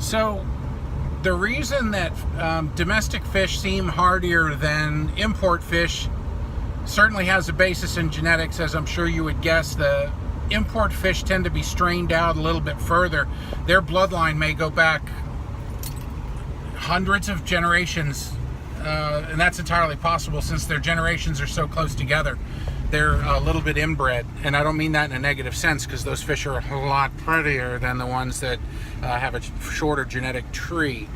So the reason that domestic fish seem hardier than import fish certainly has a basis in genetics, as I'm sure you would guess. The import fish tend to be strained out a little bit further. Their bloodline may go back hundreds of generations, and that's entirely possible since their generations are so close together. They're a little bit inbred, and I don't mean that in a negative sense, because those fish are a lot prettier than the ones that have a shorter genetic tree.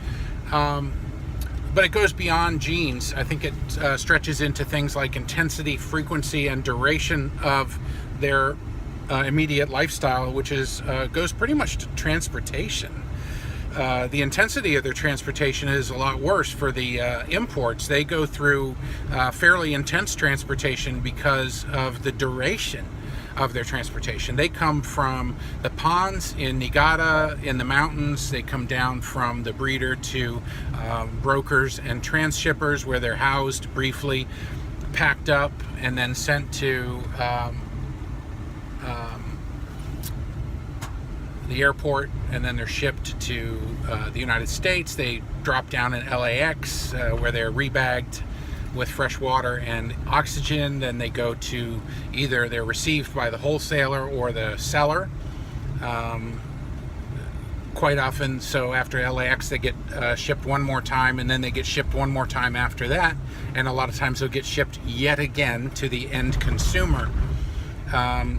But it goes beyond genes. I think it stretches into things like intensity, frequency, and duration of their immediate lifestyle, which is goes pretty much to transportation. The intensity of their transportation is a lot worse for the imports. They go through fairly intense transportation because of the duration of their transportation. They come from the ponds in Niigata in the mountains. They come down from the breeder to brokers and transshippers, where they're housed briefly, packed up, and then sent to the airport, and then they're shipped to the United States. They drop down in LAX, where they're rebagged with fresh water and oxygen. Then they go to either they're received by the wholesaler or the seller. Quite often, so after LAX they get shipped one more time, and then they get shipped one more time after that, and a lot of times they'll get shipped yet again to the end consumer.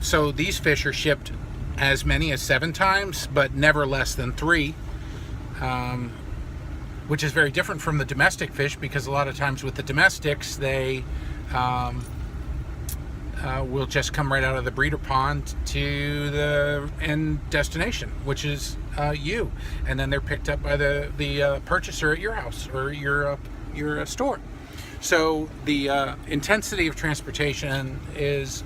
So these fish are shipped as many as 7 times, but never less than 3, which is very different from the domestic fish, because a lot of times with the domestics, they will just come right out of the breeder pond to the end destination, which is you, and then they're picked up by the purchaser at your house or your store. So the intensity of transportation is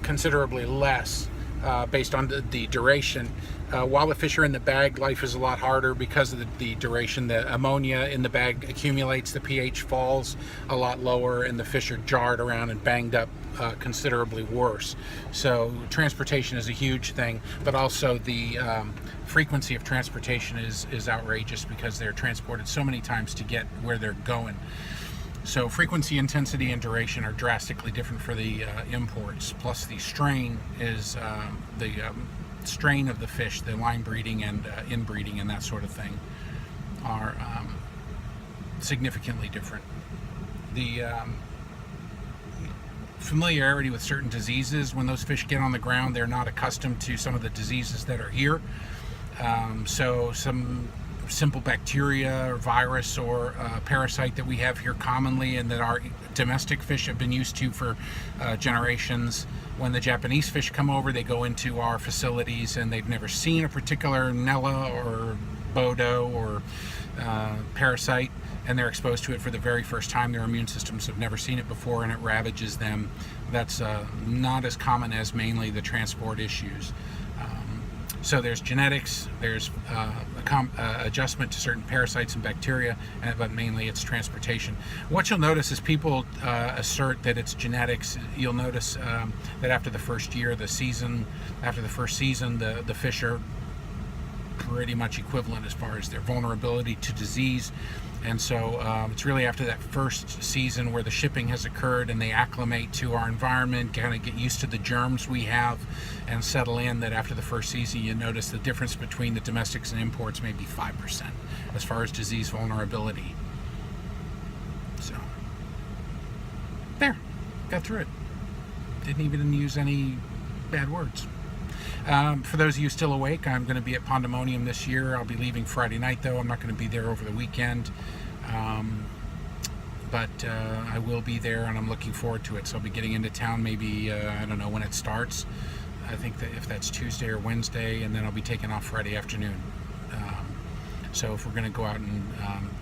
considerably less based on the duration. While the fish are in the bag, life is a lot harder because of the duration. The ammonia in the bag accumulates, the pH falls a lot lower, and the fish are jarred around and banged up considerably worse. So transportation is a huge thing, but also the frequency of transportation is outrageous, because they're transported so many times to get where they're going. So frequency, intensity, and duration are drastically different for the imports. Plus the strain is the strain of the fish, the line breeding and inbreeding and that sort of thing are significantly different. The familiarity with certain diseases, when those fish get on the ground, they're not accustomed to some of the diseases that are here. So some simple bacteria or virus or parasite that we have here commonly, and that our domestic fish have been used to for generations. When the Japanese fish come over, they go into our facilities and they've never seen a particular Nella or Bodo or parasite, and they're exposed to it for the very first time. Their immune systems have never seen it before, and it ravages them. That's not as common as mainly the transport issues. So there's genetics, there's adjustment to certain parasites and bacteria, but mainly it's transportation. What you'll notice is people assert that it's genetics. You'll notice that after the first year, the first season, the fish are pretty much equivalent as far as their vulnerability to disease. And so it's really after that first season where the shipping has occurred and they acclimate to our environment, kind of get used to the germs we have and settle in, that after the first season you notice the difference between the domestics and imports may be 5% as far as disease vulnerability. So there, got through it. Didn't even use any bad words. For those of you still awake, I'm going to be at Pandemonium this year. I'll be leaving Friday night, though. I'm not going to be there over the weekend. But I will be there, and I'm looking forward to it. So I'll be getting into town maybe, I don't know when it starts. I think that if that's Tuesday or Wednesday, and then I'll be taking off Friday afternoon. So if we're going to go out and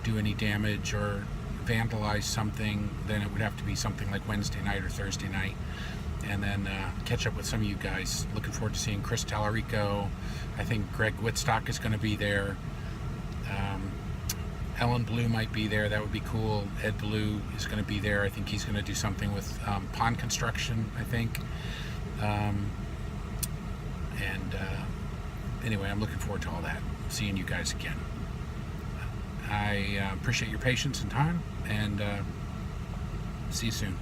do any damage or vandalize something, then it would have to be something like Wednesday night or Thursday night. And then catch up with some of you guys. Looking forward to seeing Chris Tallarico. I think Greg Whitstock is going to be there. Ellen Blue might be there. That would be cool. Ed Blue is going to be there. I think he's going to do something with pond construction, I think. Anyway, I'm looking forward to all that. seeing you guys again. I appreciate your patience and time, and see you soon.